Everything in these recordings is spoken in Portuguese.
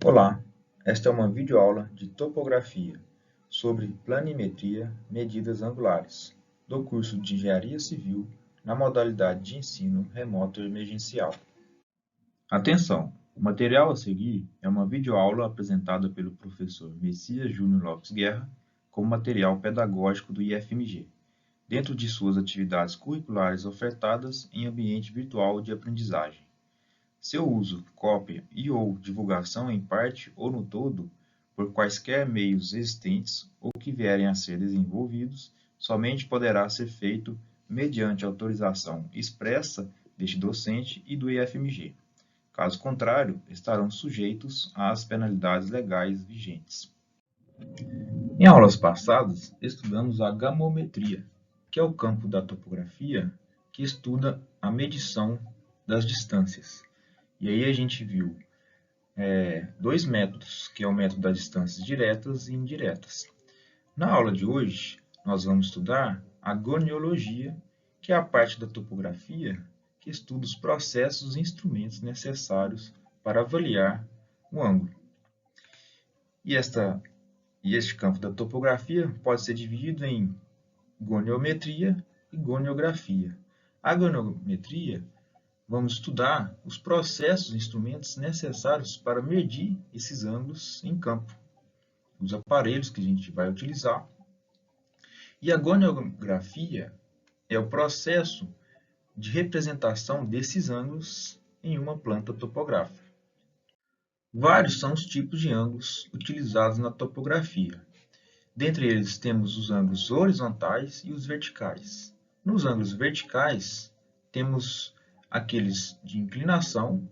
Olá, esta é uma videoaula de topografia sobre planimetria, medidas angulares, do curso de Engenharia Civil na modalidade de ensino remoto emergencial. Atenção! O material a seguir é uma videoaula apresentada pelo professor Messias Júnior Lopes Guerra como material pedagógico do IFMG, dentro de suas atividades curriculares ofertadas em ambiente virtual de aprendizagem. Seu uso, cópia e/ou divulgação em parte ou no todo, por quaisquer meios existentes ou que vierem a ser desenvolvidos, somente poderá ser feito mediante autorização expressa deste docente e do IFMG. Caso contrário, estarão sujeitos às penalidades legais vigentes. Em aulas passadas, estudamos a gamometria, que é o campo da topografia que estuda a medição das distâncias. E aí a gente viu dois métodos, que é o método das distâncias diretas e indiretas. Na aula de hoje, nós vamos estudar a goniologia, que é a parte da topografia que estuda os processos e instrumentos necessários para avaliar o ângulo. E este campo da topografia pode ser dividido em goniometria e goniografia. A goniometria, vamos estudar os processos e instrumentos necessários para medir esses ângulos em campo, os aparelhos que a gente vai utilizar. E a goniografia é o processo de representação desses ângulos em uma planta topográfica. Vários são os tipos de ângulos utilizados na topografia. Dentre eles temos os ângulos horizontais e os verticais. Nos ângulos verticais, temos aqueles de inclinação,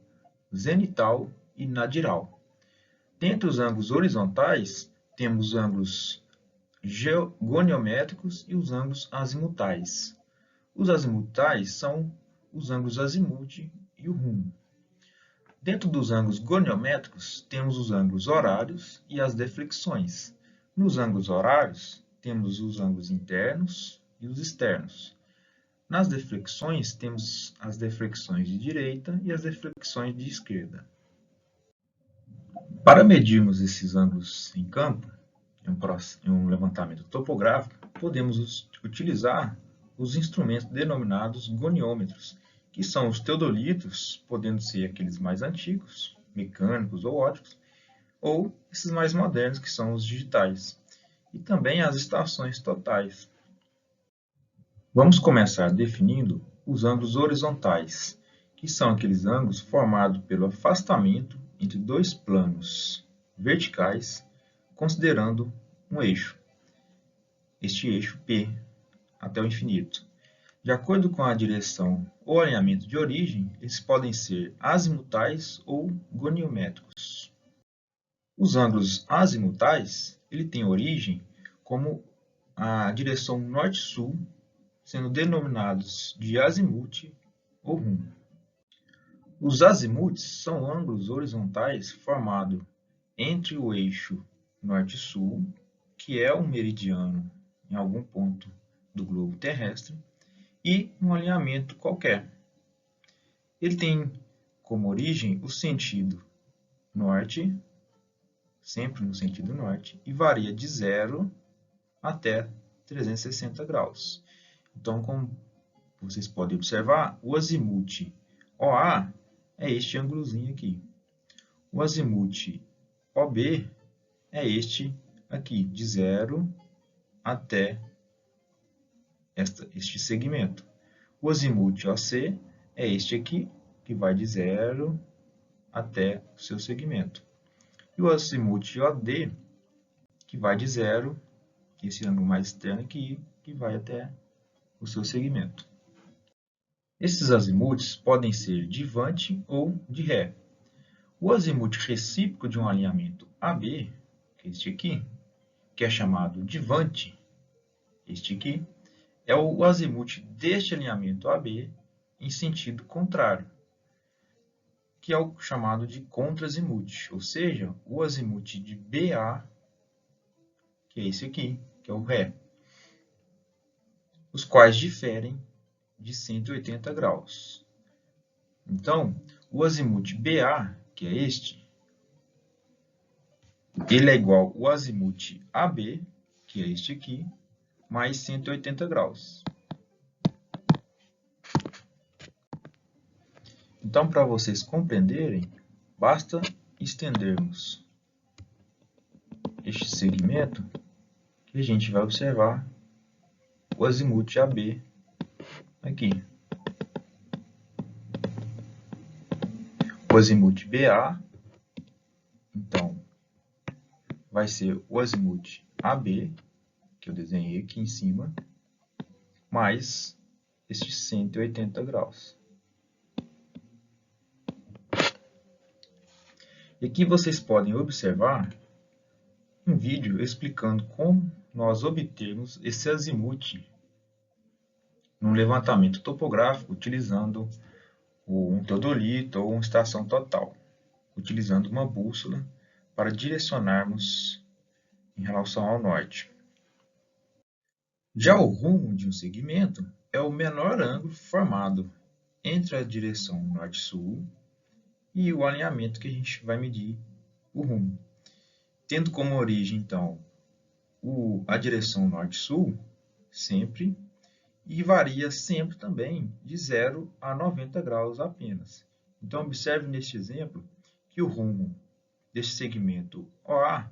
zenital e nadiral. Dentre os ângulos horizontais, temos os ângulos goniométricos e os ângulos azimutais. Os azimutais são os ângulos azimuth e o rumo. Dentro dos ângulos goniométricos, temos os ângulos horários e as deflexões. Nos ângulos horários, temos os ângulos internos e os externos. Nas deflexões, temos as deflexões de direita e as deflexões de esquerda. Para medirmos esses ângulos em campo, em um levantamento topográfico, podemos utilizar os instrumentos denominados goniômetros, que são os teodolitos, podendo ser aqueles mais antigos, mecânicos ou óticos, ou esses mais modernos, que são os digitais, e também as estações totais. Vamos começar definindo os ângulos horizontais, que são aqueles ângulos formados pelo afastamento entre dois planos verticais, considerando um eixo, este eixo P, até o infinito. De acordo com a direção ou alinhamento de origem, eles podem ser azimutais ou goniométricos. Os ângulos azimutais, ele tem origem como a direção norte-sul, sendo denominados de azimuth ou rumo. Os azimuths são ângulos horizontais formados entre o eixo norte-sul, que é um meridiano em algum ponto do globo terrestre, e um alinhamento qualquer. Ele tem como origem o sentido norte, sempre no sentido norte, e varia de 0 até 360 graus. Então, como vocês podem observar, o azimuth OA é este ângulozinho aqui. O azimuth OB é este aqui, de 0 até este segmento. O azimuth OC é este aqui, que vai de 0 até o seu segmento. E o azimuth OD, que vai de 0, esse ângulo mais externo aqui, que vai até o seu segmento. Esses azimuths podem ser de vante ou de ré. O azimuth recíproco de um alinhamento AB, que é este aqui, que é chamado de vante, este aqui, é o azimuth deste alinhamento AB em sentido contrário, que é o chamado de contra-azimuth, ou seja, o azimuth de BA, que é esse aqui, que é o ré, os quais diferem de 180 graus. Então, o azimuth BA, que é este, ele é igual ao azimuth AB, que é este aqui, mais 180 graus. Então, para vocês compreenderem, basta estendermos este segmento que a gente vai observar o azimuth AB aqui. O azimuth BA, então, vai ser o azimuth AB, que eu desenhei aqui em cima, mais estes 180 graus. E aqui vocês podem observar um vídeo explicando como nós obtemos esse azimuth num levantamento topográfico utilizando um teodolito ou uma estação total, utilizando uma bússola para direcionarmos em relação ao norte. Já o rumo de um segmento é o menor ângulo formado entre a direção norte-sul e o alinhamento que a gente vai medir o rumo. Tendo como origem, então, a direção norte-sul, sempre, e varia sempre também de 0 a 90 graus apenas. Então, observe neste exemplo que o rumo desse segmento OA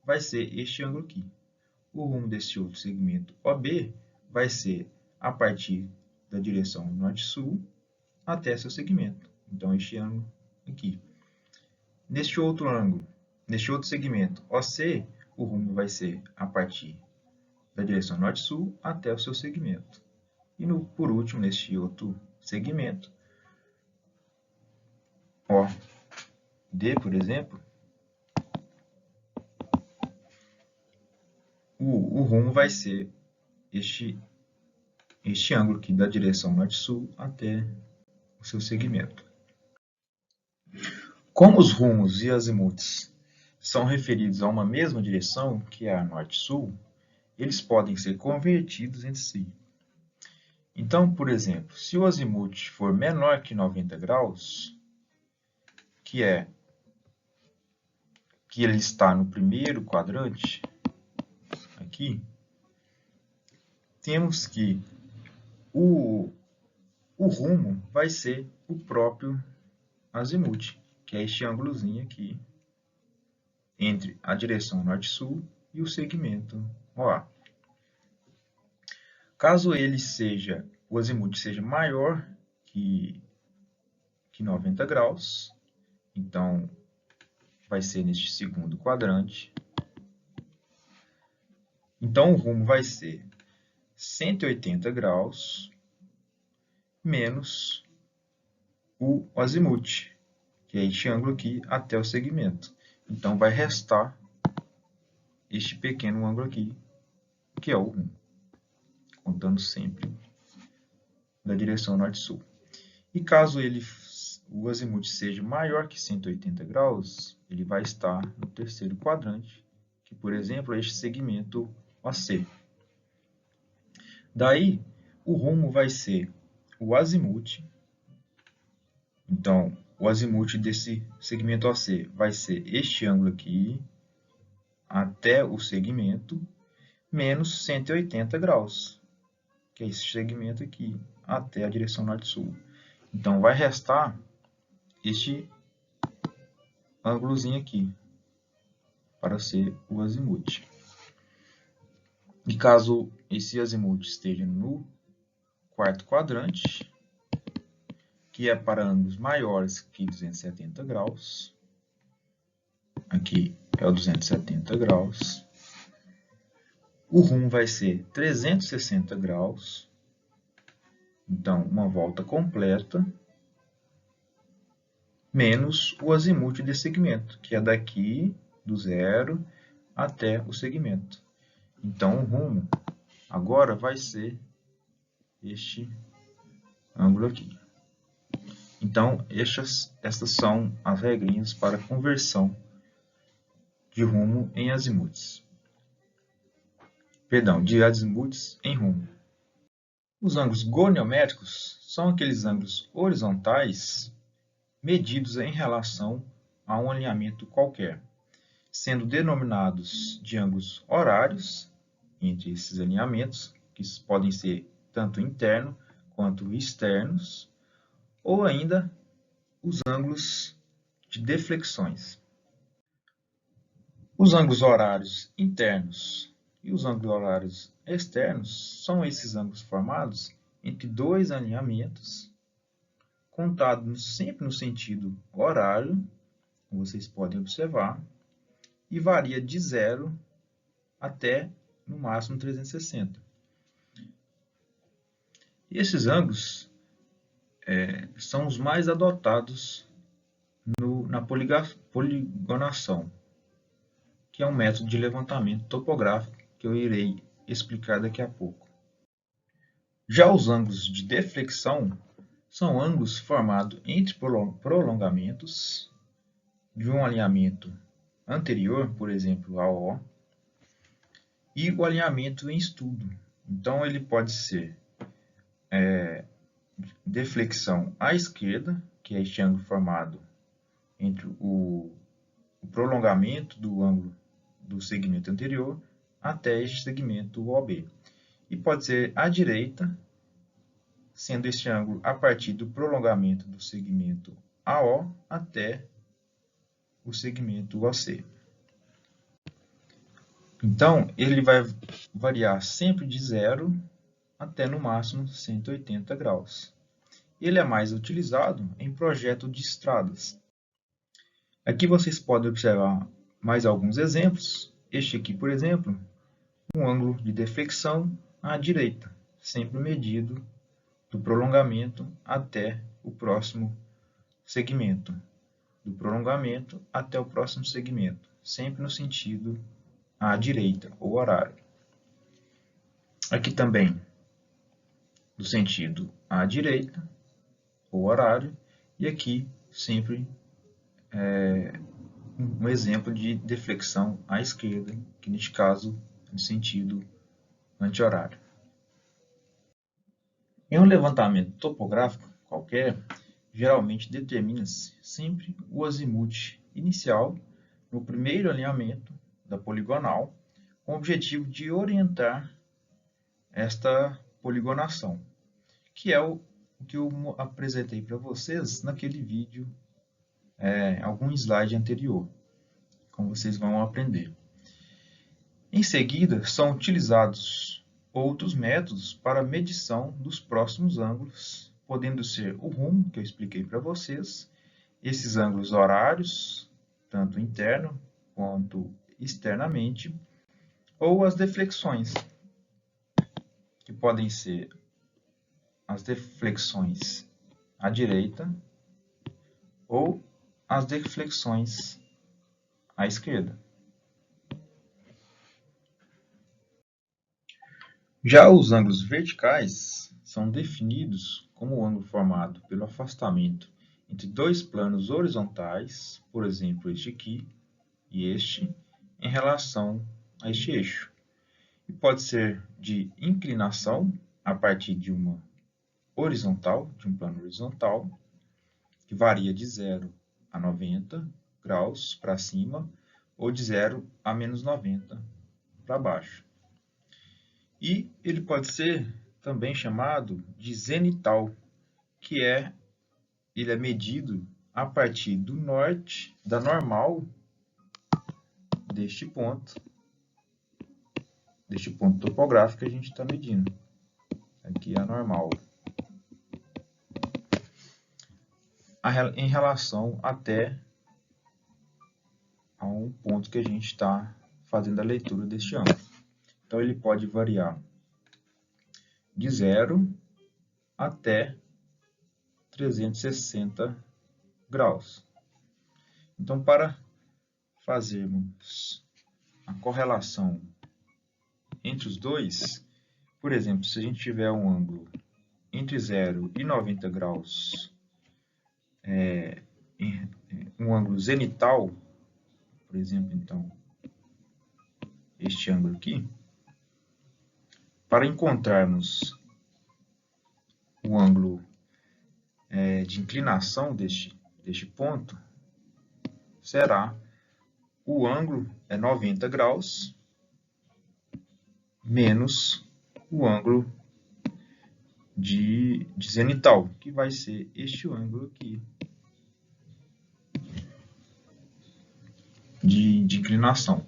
vai ser este ângulo aqui. O rumo desse outro segmento OB vai ser a partir da direção norte-sul até seu segmento. Então, este ângulo aqui. Neste outro ângulo, neste outro segmento OC, o rumo vai ser a partir da direção norte-sul até o seu segmento. E por último, neste outro segmento, OD, por exemplo, o rumo vai ser este ângulo aqui da direção norte-sul até o seu segmento. Como os rumos e azimuths são referidos a uma mesma direção, que é a norte-sul, eles podem ser convertidos entre si. Então, por exemplo, se o azimuth for menor que 90 graus, que ele está no primeiro quadrante, aqui, temos que o rumo vai ser o próprio azimuth, que é este ângulozinho aqui, entre a direção norte-sul e o segmento OA. Caso o azimuth seja maior que 90 graus, então vai ser neste segundo quadrante. Então o rumo vai ser 180 graus menos o azimuth, que é este ângulo aqui até o segmento. Então vai restar este pequeno ângulo aqui, que é o rumo, contando sempre da direção norte-sul. E caso o azimuth seja maior que 180 graus, ele vai estar no terceiro quadrante, que, por exemplo, é este segmento OC. Daí, o rumo vai ser o azimuth. Então, o azimuth desse segmento OC vai ser este ângulo aqui, até o segmento, menos 180 graus, que é esse segmento aqui, até a direção norte-sul. Então, vai restar este ângulozinho aqui, para ser o azimuth. E caso esse azimuth esteja no quarto quadrante, que é para ângulos maiores que 270 graus, aqui é o 270 graus, o rumo vai ser 360 graus, então uma volta completa, menos o azimuth desse segmento, que é daqui do zero até o segmento. Então o rumo agora vai ser este ângulo aqui. Então estas são as regrinhas para conversão de rumo em azimuths. Perdão, de azimuths em rumo. Os ângulos goniométricos são aqueles ângulos horizontais medidos em relação a um alinhamento qualquer. sendo denominados de ângulos horários entre esses alinhamentos, que podem ser tanto internos quanto externos, ou ainda os ângulos de deflexões. Os ângulos horários internos e os ângulos horários externos são esses ângulos formados entre dois alinhamentos, contados sempre no sentido horário, como vocês podem observar, e varia de 0 até, no máximo, 360. E esses ângulos são os mais adotados na poligonação, que é um método de levantamento topográfico que eu irei explicar daqui a pouco. Já os ângulos de deflexão são ângulos formados entre prolongamentos de um alinhamento anterior, por exemplo, AO, e o alinhamento em estudo. Então, ele pode ser deflexão à esquerda, que é este ângulo formado entre o prolongamento do ângulo do segmento anterior até este segmento OB. E pode ser à direita, sendo este ângulo a partir do prolongamento do segmento AO até o segmento OC. Então, ele vai variar sempre de 0 até, no máximo, 180 graus. Ele é mais utilizado em projeto de estradas. Aqui vocês podem observar mais alguns exemplos. Este aqui, por exemplo, um ângulo de deflexão à direita, sempre medido do prolongamento até o próximo segmento. Do prolongamento até o próximo segmento, sempre no sentido à direita, ou horário. Aqui também, do sentido à direita, ou horário, e aqui sempre um exemplo de deflexão à esquerda, que neste caso no sentido anti-horário. Em um levantamento topográfico qualquer, geralmente determina-se sempre o azimuth inicial no primeiro alinhamento da poligonal, com o objetivo de orientar esta poligonação, que é o que eu apresentei para vocês naquele vídeo, algum slide anterior, como vocês vão aprender. Em seguida, são utilizados outros métodos para medição dos próximos ângulos, podendo ser o rumo, que eu expliquei para vocês, esses ângulos horários, tanto interno quanto externamente, ou as deflexões, que podem ser as deflexões à direita ou as deflexões à esquerda. Já os ângulos verticais são definidos como o ângulo formado pelo afastamento entre dois planos horizontais, por exemplo, este aqui e este, em relação a este eixo. E pode ser de inclinação a partir de uma horizontal, de um plano horizontal, que varia de 0 a 90 graus para cima, ou de 0 a menos 90 para baixo. E ele pode ser também chamado de zenital, que ele é medido a partir do norte, da normal deste ponto topográfico que a gente está medindo. Aqui é a normal. Em relação até a um ponto que a gente está fazendo a leitura deste ângulo. Então, ele pode variar de 0 até 360 graus. Então, para fazermos a correlação entre os dois, por exemplo, se a gente tiver um ângulo entre 0 e 90 graus, um ângulo zenital, por exemplo, então, este ângulo aqui, para encontrarmos o ângulo de inclinação deste ponto, será o ângulo é 90 graus menos o ângulo de zenital, que vai ser este ângulo aqui de inclinação.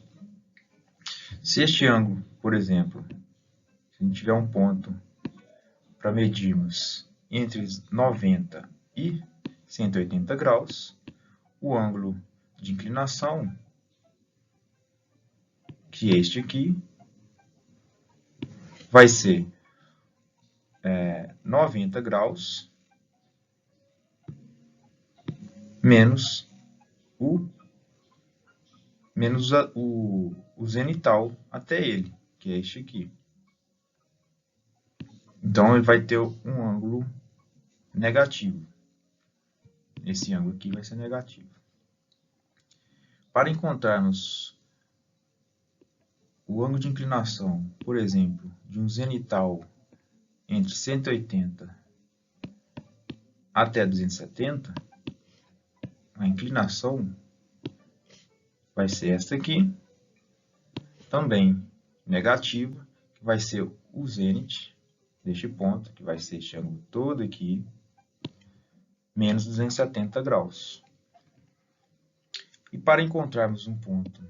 Se este ângulo, por exemplo, se a gente tiver um ponto para medirmos entre 90 e 180 graus, o ângulo de inclinação, que é este aqui, vai ser 90 graus menos o zenital até ele, que é este aqui. Então, ele vai ter um ângulo negativo. Esse ângulo aqui vai ser negativo. Para encontrarmos o ângulo de inclinação, por exemplo, de um zenital entre 180 até 270, a inclinação vai ser esta aqui, também negativa, que vai ser o zênite deste ponto, que vai ser este ângulo todo aqui, menos 270 graus. E para encontrarmos um ponto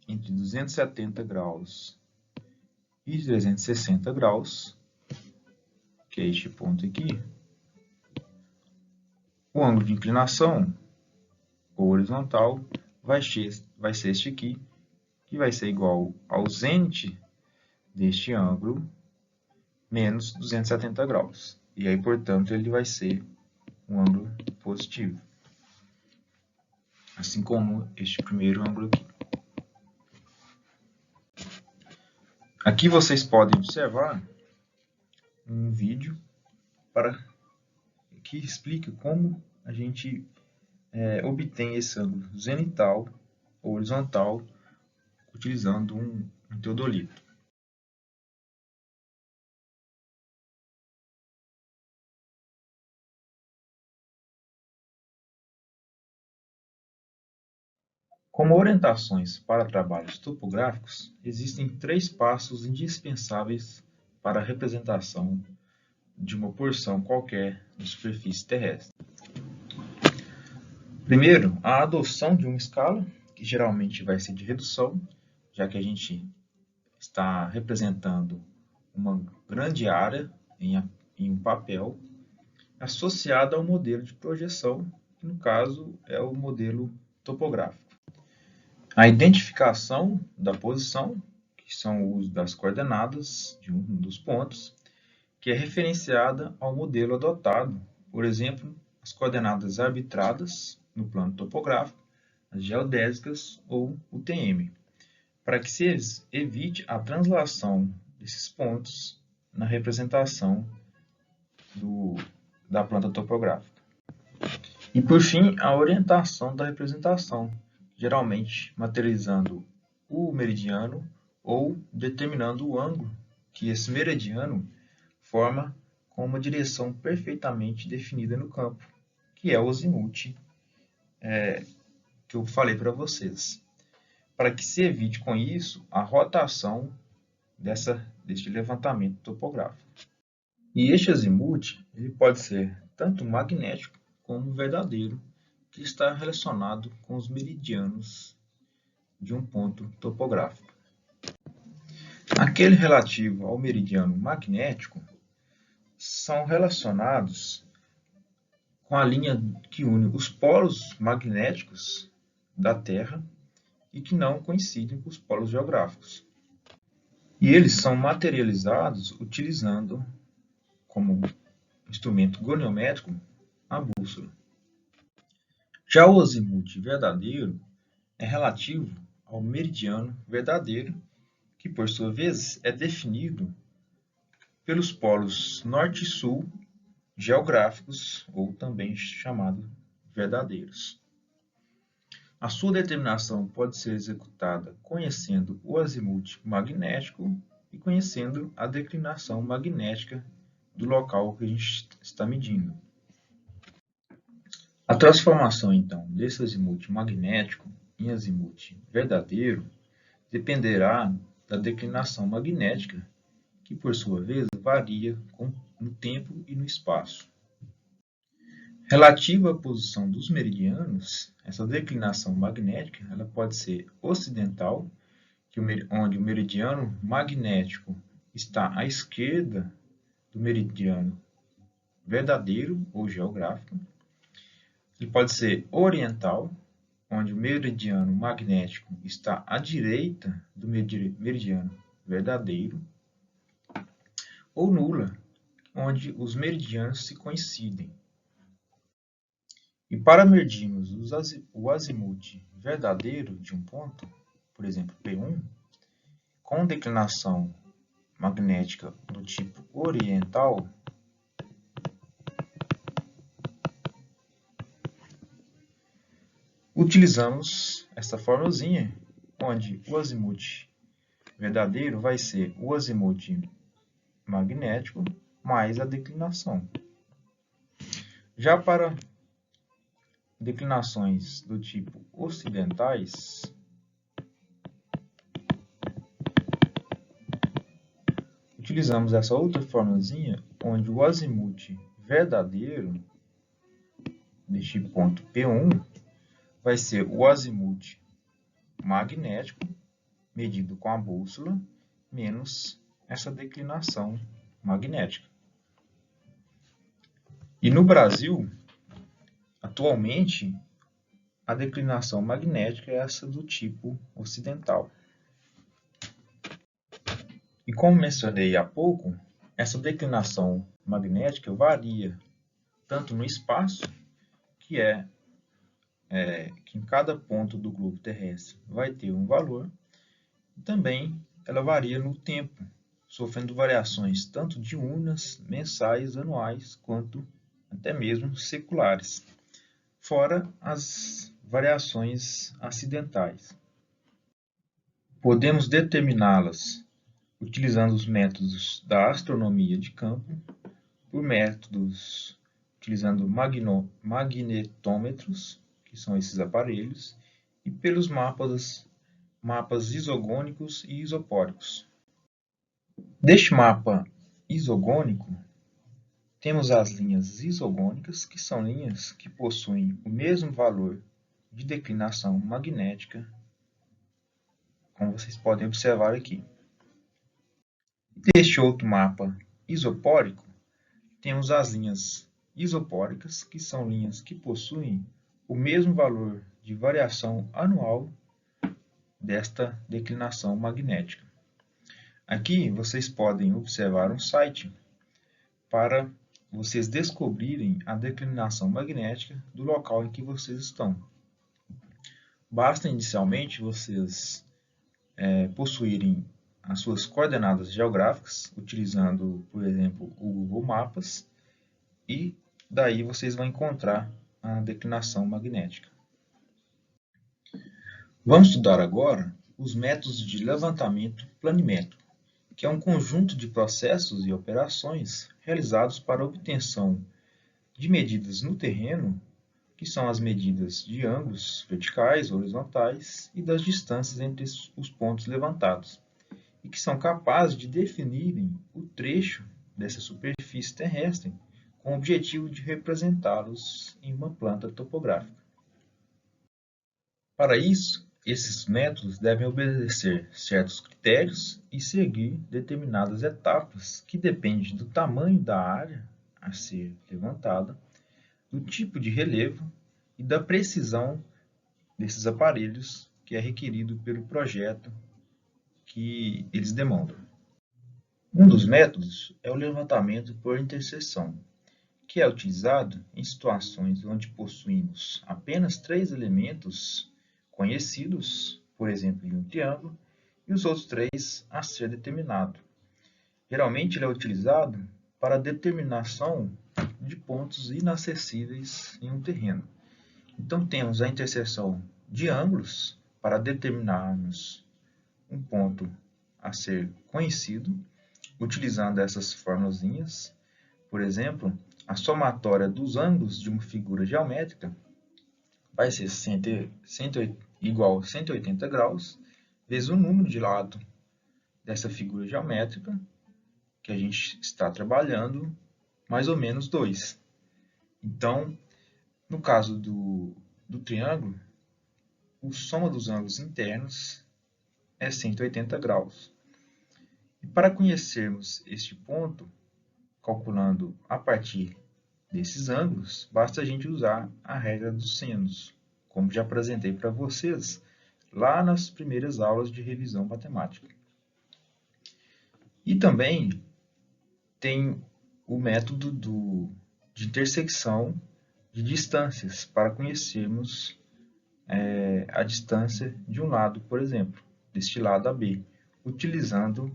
entre 270 graus e 360 graus, que é este ponto aqui, o ângulo de inclinação horizontal vai ser este aqui, que vai ser igual ao zênite deste ângulo menos 270 graus. E aí, portanto, ele vai ser um ângulo positivo. Assim como este primeiro ângulo aqui. Aqui vocês podem observar um vídeo que explica como a gente obtém esse ângulo zenital ou horizontal utilizando um teodolito. Como orientações para trabalhos topográficos, existem 3 passos indispensáveis para a representação de uma porção qualquer de superfície terrestre. Primeiro, a adoção de uma escala, que geralmente vai ser de redução, já que a gente está representando uma grande área em um papel, associada ao modelo de projeção, que no caso é o modelo topográfico. A identificação da posição, que são o uso das coordenadas de um dos pontos, que é referenciada ao modelo adotado, por exemplo, as coordenadas arbitradas no plano topográfico, as geodésicas ou o TM, para que se evite a translação desses pontos na representação da planta topográfica. E, por fim, a orientação da representação, geralmente materializando o meridiano ou determinando o ângulo que esse meridiano forma com uma direção perfeitamente definida no campo, que é o azimuth que eu falei para vocês, para que se evite com isso a rotação deste levantamento topográfico. E este azimuth ele pode ser tanto magnético como verdadeiro, que está relacionado com os meridianos de um ponto topográfico. Aquele relativo ao meridiano magnético são relacionados com a linha que une os polos magnéticos da Terra e que não coincidem com os polos geográficos. E eles são materializados utilizando como instrumento goniométrico a bússola. Já o azimuth verdadeiro é relativo ao meridiano verdadeiro, que por sua vez é definido pelos polos norte e sul geográficos, ou também chamados verdadeiros. A sua determinação pode ser executada conhecendo o azimuth magnético e conhecendo a declinação magnética do local que a gente está medindo. A transformação, então, desse azimuth magnético em azimuth verdadeiro dependerá da declinação magnética, que por sua vez varia no tempo e no espaço. Relativa à posição dos meridianos, essa declinação magnética ela pode ser ocidental, onde o meridiano magnético está à esquerda do meridiano verdadeiro ou geográfico. Ele pode ser oriental, onde o meridiano magnético está à direita do meridiano verdadeiro, ou nula, onde os meridianos se coincidem. E para medirmos o azimuth verdadeiro de um ponto, por exemplo, P1, com declinação magnética do tipo oriental, utilizamos essa formulazinha, onde o azimuth verdadeiro vai ser o azimuth magnético mais a declinação. Já para declinações do tipo ocidentais, utilizamos essa outra formulazinha, onde o azimuth verdadeiro deste ponto P1 vai ser o azimuth magnético, medido com a bússola, menos essa declinação magnética. E no Brasil, atualmente, a declinação magnética é essa do tipo ocidental. E como mencionei há pouco, essa declinação magnética varia tanto no espaço, que que em cada ponto do globo terrestre vai ter um valor, e também ela varia no tempo, sofrendo variações tanto diurnas, mensais, anuais, quanto até mesmo seculares, fora as variações acidentais. Podemos determiná-las utilizando os métodos da astronomia de campo, por métodos utilizando magnetômetros, que são esses aparelhos, e pelos mapas isogônicos e isopóricos. Deste mapa isogônico, temos as linhas isogônicas, que são linhas que possuem o mesmo valor de declinação magnética, como vocês podem observar aqui. Deste outro mapa isopórico, temos as linhas isopóricas, que são linhas que possuem o mesmo valor de variação anual desta declinação magnética. Aqui vocês podem observar um site para vocês descobrirem a declinação magnética do local em que vocês estão. Basta inicialmente vocês possuírem as suas coordenadas geográficas, utilizando, por exemplo, o Google Maps, e daí vocês vão encontrar a declinação magnética. Vamos estudar agora os métodos de levantamento planimétrico, que é um conjunto de processos e operações realizados para a obtenção de medidas no terreno, que são as medidas de ângulos verticais, horizontais e das distâncias entre os pontos levantados, e que são capazes de definirem o trecho dessa superfície terrestre com o objetivo de representá-los em uma planta topográfica. Para isso, esses métodos devem obedecer certos critérios e seguir determinadas etapas que dependem do tamanho da área a ser levantada, do tipo de relevo e da precisão desses aparelhos que é requerido pelo projeto que eles demandam. Um dos métodos é o levantamento por interseção, que é utilizado em situações onde possuímos apenas 3 elementos conhecidos, por exemplo, em um triângulo, e os outros 3 a ser determinado. Geralmente ele é utilizado para a determinação de pontos inacessíveis em um terreno. Então temos a interseção de ângulos para determinarmos um ponto a ser conhecido, utilizando essas formulazinhas. Por exemplo, a somatória dos ângulos de uma figura geométrica vai ser 180 igual a 180 graus, vezes o número de lado dessa figura geométrica que a gente está trabalhando, mais ou menos 2. Então, no caso do triângulo, a soma dos ângulos internos é 180 graus. E para conhecermos este ponto, calculando a partir desses ângulos, basta a gente usar a regra dos senos, como já apresentei para vocês lá nas primeiras aulas de revisão matemática. E também tem o método de intersecção de distâncias, para conhecermos a distância de um lado, por exemplo, deste lado AB, utilizando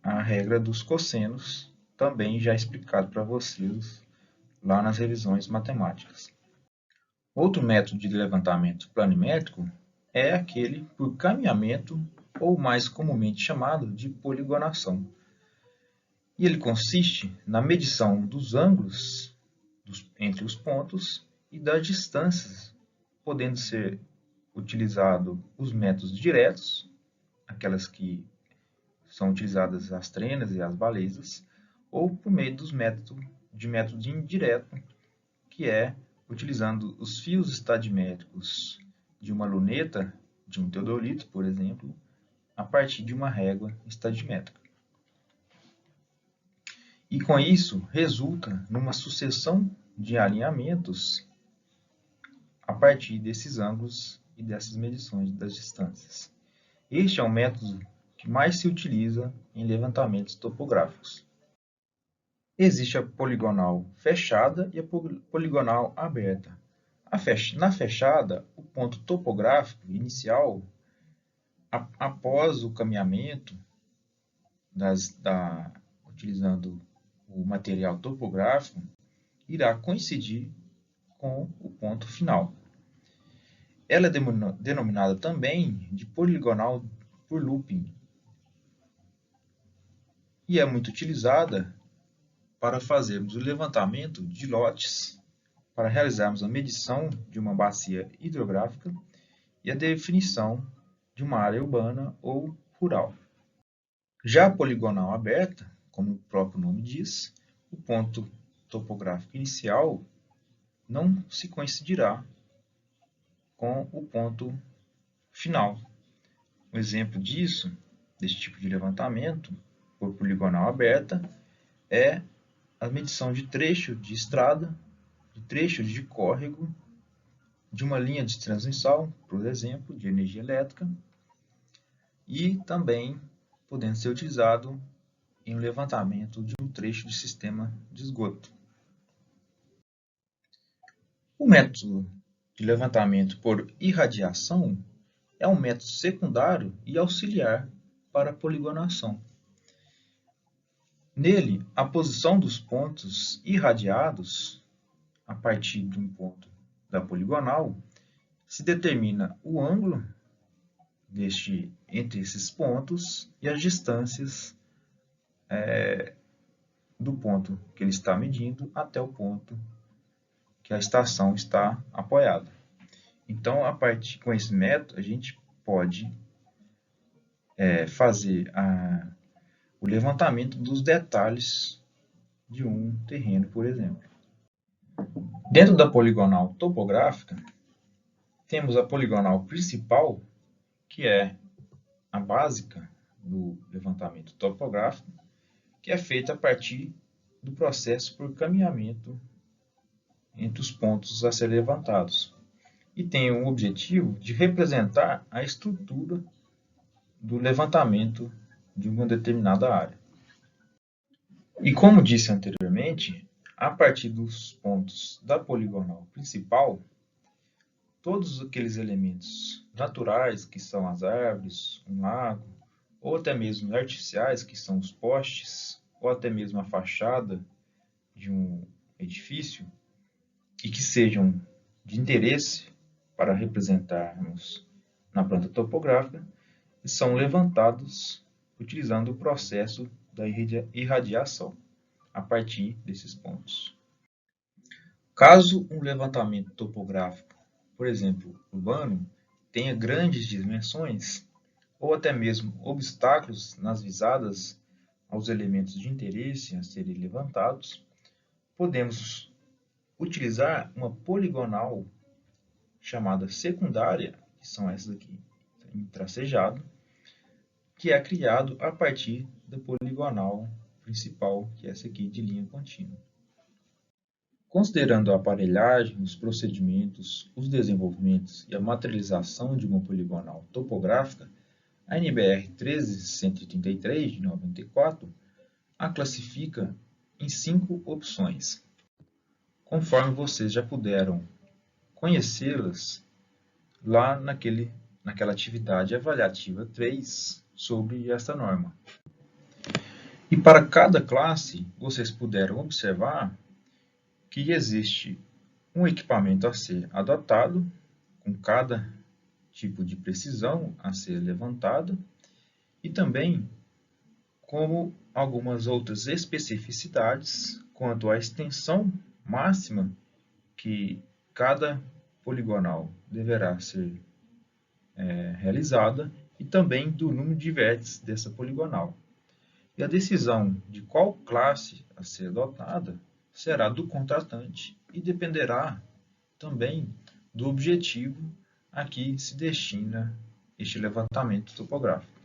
a regra dos cossenos, também já explicado para vocês lá nas revisões matemáticas. Outro método de levantamento planimétrico é aquele por caminhamento, ou mais comumente chamado de poligonação. E ele consiste na medição dos ângulos entre os pontos e das distâncias, podendo ser utilizado os métodos diretos, aquelas que são utilizadas as trenas e as balizas, ou por meio dos método indireto, que é utilizando os fios estadimétricos de uma luneta, de um teodolito, por exemplo, a partir de uma régua estadimétrica. E com isso, resulta numa sucessão de alinhamentos a partir desses ângulos e dessas medições das distâncias. Este é o método que mais se utiliza em levantamentos topográficos. Existe a poligonal fechada e a poligonal aberta. Na fechada, o ponto topográfico inicial, após o caminhamento, utilizando o material topográfico, irá coincidir com o ponto final. Ela é denominada também de poligonal por looping e é muito utilizada para fazermos o levantamento de lotes, para realizarmos a medição de uma bacia hidrográfica e a definição de uma área urbana ou rural. Já a poligonal aberta, como o próprio nome diz, o ponto topográfico inicial não se coincidirá com o ponto final. Um exemplo disso, desse tipo de levantamento, por poligonal aberta, é a medição de trecho de estrada, de trechos de córrego, de uma linha de transmissão, por exemplo, de energia elétrica, e também podendo ser utilizado em um levantamento de um trecho de sistema de esgoto. O método de levantamento por irradiação é um método secundário e auxiliar para a poligonação. Nele, a posição dos pontos irradiados, a partir de um ponto da poligonal, se determina o ângulo entre esses pontos e as distâncias do ponto que ele está medindo até o ponto que a estação está apoiada. Então, com esse método, a gente pode fazer o levantamento dos detalhes de um terreno, por exemplo. Dentro da poligonal topográfica, temos a poligonal principal, que é a básica do levantamento topográfico, que é feita a partir do processo por caminhamento entre os pontos a ser levantados, e tem o objetivo de representar a estrutura do levantamento de uma determinada área. E como disse anteriormente, a partir dos pontos da poligonal principal, todos aqueles elementos naturais, que são as árvores, um lago, ou até mesmo artificiais, que são os postes, ou até mesmo a fachada de um edifício, e que sejam de interesse para representarmos na planta topográfica, são levantados utilizando o processo da irradiação a partir desses pontos. Caso um levantamento topográfico, por exemplo, urbano, tenha grandes dimensões ou até mesmo obstáculos nas visadas aos elementos de interesse a serem levantados, podemos utilizar uma poligonal chamada secundária, que são essas aqui, em tracejado, que é criado a partir da poligonal principal, que é essa aqui de linha contínua. Considerando a aparelhagem, os procedimentos, os desenvolvimentos e a materialização de uma poligonal topográfica, a NBR 13133, de 94, a classifica em 5 opções. Conforme vocês já puderam conhecê-las lá naquela atividade avaliativa 3 sobre esta norma. E para cada classe, vocês puderam observar que existe um equipamento a ser adotado, com cada tipo de precisão a ser levantada, e também como algumas outras especificidades quanto à extensão máxima que cada poligonal deverá ser realizada e também do número de vértices dessa poligonal. E a decisão de qual classe a ser adotada será do contratante e dependerá também do objetivo a que se destina este levantamento topográfico.